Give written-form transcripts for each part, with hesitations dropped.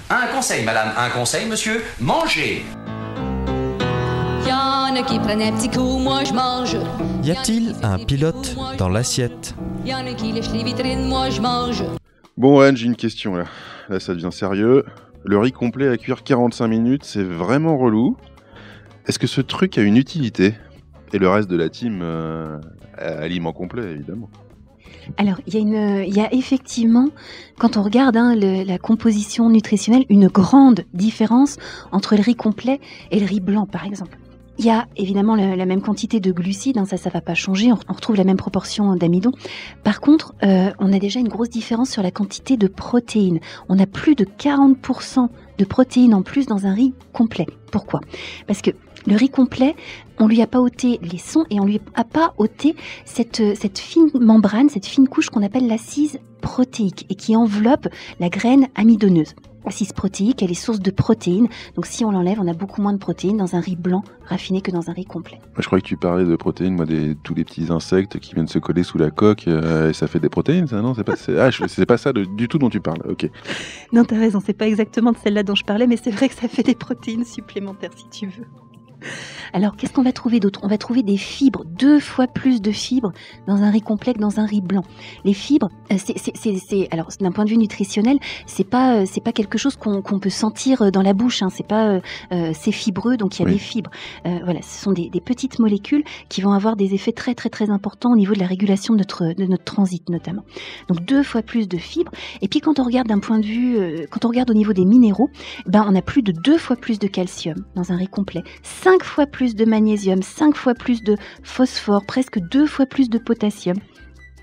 Un conseil, madame, un conseil, monsieur, mangez. Y'en a qui prennent un petit coup, moi je mange. Y a-t-il un pilote dans l'assiette? Y'en a qui lèchent les vitrines, moi je mange. Bon, Anne, j'ai une question là. Là, ça devient sérieux. Le riz complet à cuire 45 minutes, c'est vraiment relou. Est-ce que ce truc a une utilité? Et le reste de la team, aliment complet, évidemment. Alors, il y a effectivement, quand on regarde la composition nutritionnelle, une grande différence entre le riz complet et le riz blanc, par exemple. Il y a évidemment la même quantité de glucides, ça va pas changer, on retrouve la même proportion d'amidon. Par contre, on a déjà une grosse différence sur la quantité de protéines. On a plus de 40% de protéines en plus dans un riz complet. Pourquoi ? Parce que le riz complet, on lui a pas ôté les sons et on lui a pas ôté cette fine membrane, cette fine couche qu'on appelle l'assise protéique et qui enveloppe la graine amidonneuse. L'assise protéique, elle est source de protéines. Donc si on l'enlève, on a beaucoup moins de protéines dans un riz blanc raffiné que dans un riz complet. Je croyais que tu parlais de protéines, moi, tous les petits insectes qui viennent se coller sous la coque, et ça fait des protéines, ça, non? C'est pas ça du tout dont tu parles, ok. Non, t'as raison, c'est pas exactement de celle-là dont je parlais, mais c'est vrai que ça fait des protéines supplémentaires, si tu veux. Alors, qu'est-ce qu'on va trouver d'autre ? On va trouver des fibres, 2 fois plus de fibres dans un riz complet que dans un riz blanc. Les fibres, alors d'un point de vue nutritionnel, c'est pas quelque chose qu'on peut sentir dans la bouche. C'est fibreux, donc il y a des fibres. Voilà, ce sont des petites molécules qui vont avoir des effets très très très importants au niveau de la régulation de notre transit notamment. Donc 2 fois plus de fibres. Et puis quand on regarde d'un point de vue, quand on regarde au niveau des minéraux, on a plus de 2 fois plus de calcium dans un riz complet. 5 fois plus de magnésium, 5 fois plus de phosphore, presque 2 fois plus de potassium.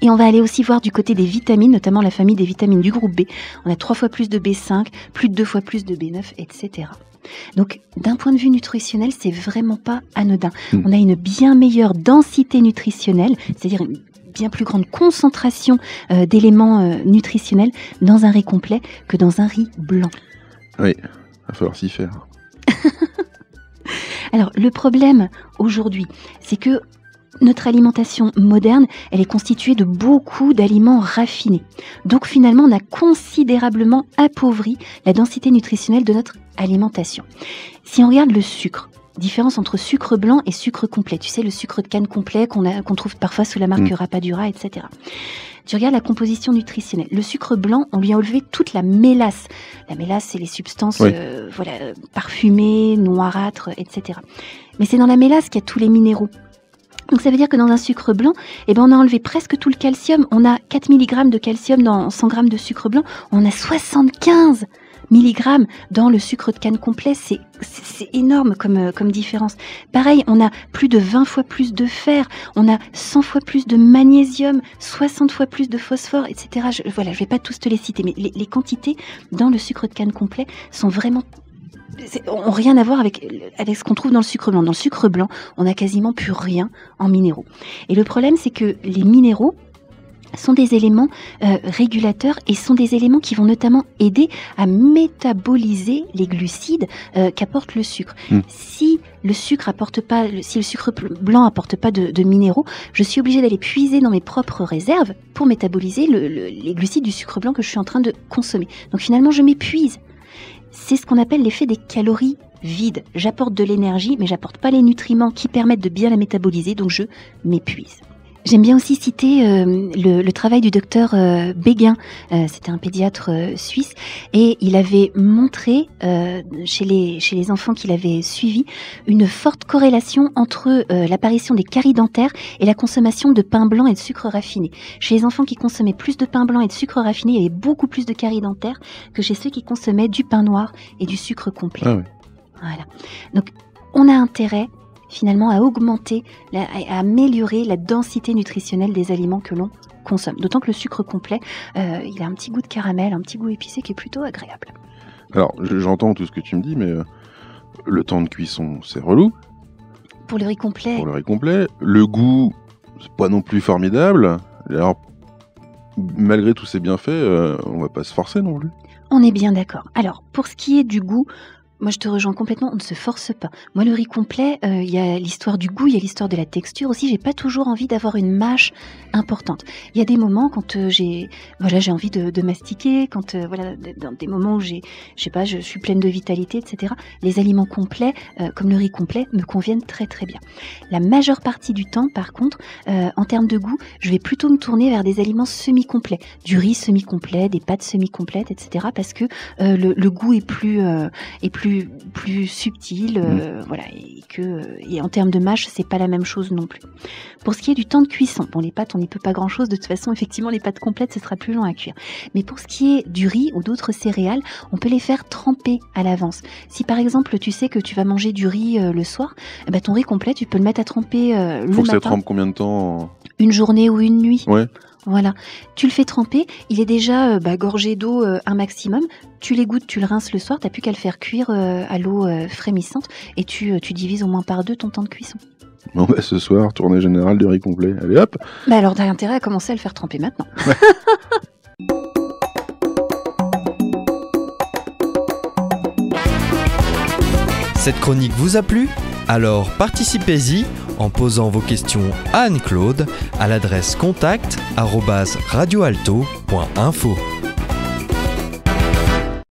Et on va aller aussi voir du côté des vitamines, notamment la famille des vitamines du groupe B. On a 3 fois plus de B5, plus de 2 fois plus de B9, etc. Donc, d'un point de vue nutritionnel, c'est vraiment pas anodin. On a une bien meilleure densité nutritionnelle, c'est-à-dire une bien plus grande concentration d'éléments nutritionnels dans un riz complet que dans un riz blanc. Oui, il va falloir s'y faire. Alors, le problème aujourd'hui, c'est que notre alimentation moderne, elle est constituée de beaucoup d'aliments raffinés. Donc finalement, on a considérablement appauvri la densité nutritionnelle de notre alimentation. Si on regarde le sucre, différence entre sucre blanc et sucre complet. Tu sais, le sucre de canne complet qu'on trouve parfois sous la marque Rapadura, etc. Tu regardes la composition nutritionnelle. Le sucre blanc, on lui a enlevé toute la mélasse. La mélasse, c'est les substances parfumées, noirâtres, etc. Mais c'est dans la mélasse qu'il y a tous les minéraux. Donc ça veut dire que dans un sucre blanc, on a enlevé presque tout le calcium. On a 4 mg de calcium dans 100 g de sucre blanc. On a 75 mg dans le sucre de canne complet. C'est énorme comme différence. Pareil, on a plus de 20 fois plus de fer. On a 100 fois plus de magnésium, 60 fois plus de phosphore, etc. Je vais pas tous te les citer, mais les quantités dans le sucre de canne complet sont vraiment... ont rien à voir avec ce qu'on trouve dans le sucre blanc. Dans le sucre blanc, on n'a quasiment plus rien en minéraux. Et le problème, c'est que les minéraux sont des éléments régulateurs et sont des éléments qui vont notamment aider à métaboliser les glucides qu'apporte le sucre. Si le sucre blanc apporte pas de minéraux, je suis obligée d'aller puiser dans mes propres réserves pour métaboliser les glucides du sucre blanc que je suis en train de consommer. Donc finalement, je m'épuise. C'est ce qu'on appelle l'effet des calories vides. J'apporte de l'énergie, mais j'apporte pas les nutriments qui permettent de bien la métaboliser, donc je m'épuise. J'aime bien aussi citer le travail du docteur Béguin. C'était un pédiatre suisse et il avait montré chez les enfants qu'il avait suivis une forte corrélation entre l'apparition des caries dentaires et la consommation de pain blanc et de sucre raffiné. Chez les enfants qui consommaient plus de pain blanc et de sucre raffiné, il y avait beaucoup plus de caries dentaires que chez ceux qui consommaient du pain noir et du sucre complet. Ah oui. Voilà. Donc, on a intérêt finalement à augmenter, à améliorer la densité nutritionnelle des aliments que l'on consomme. D'autant que le sucre complet, il a un petit goût de caramel, un petit goût épicé qui est plutôt agréable. Alors, j'entends tout ce que tu me dis, mais le temps de cuisson, c'est relou. Pour le riz complet. Le goût, c'est pas non plus formidable. Alors, malgré tous ces bienfaits, on va pas se forcer non plus. On est bien d'accord. Alors, pour ce qui est du goût, Moi, je te rejoins complètement. On ne se force pas. Moi, le riz complet, il y a l'histoire du goût, il y a l'histoire de la texture aussi. J'ai pas toujours envie d'avoir une mâche importante. Il y a des moments quand j'ai envie de mastiquer, quand dans des moments où je suis pleine de vitalité, etc. Les aliments complets, comme le riz complet, me conviennent très très bien. La majeure partie du temps, par contre, en termes de goût, je vais plutôt me tourner vers des aliments semi-complets, du riz semi-complet, des pâtes semi-complètes, etc. Parce que le goût est plus subtil, et en termes de mâche, c'est pas la même chose non plus. Pour ce qui est du temps de cuisson, bon, les pâtes, on n'y peut pas grand-chose. De toute façon, effectivement, les pâtes complètes, ce sera plus long à cuire. Mais pour ce qui est du riz ou d'autres céréales, on peut les faire tremper à l'avance. Si par exemple, tu sais que tu vas manger du riz le soir, ton riz complet, tu peux le mettre à tremper le matin. Faut que ça trempe combien de temps? Une journée ou une nuit. Ouais. Voilà, tu le fais tremper, il est déjà gorgé d'eau un maximum, tu l'égouttes, tu le rinces le soir, t'as plus qu'à le faire cuire à l'eau frémissante et tu divises au moins par 2 ton temps de cuisson. Bon ce soir, tournée générale de riz complet, allez hop. Alors t'as intérêt à commencer à le faire tremper maintenant. Ouais. Cette chronique vous a plu ? Alors participez-y en posant vos questions à Anne-Claude à l'adresse contact@radioalto.info.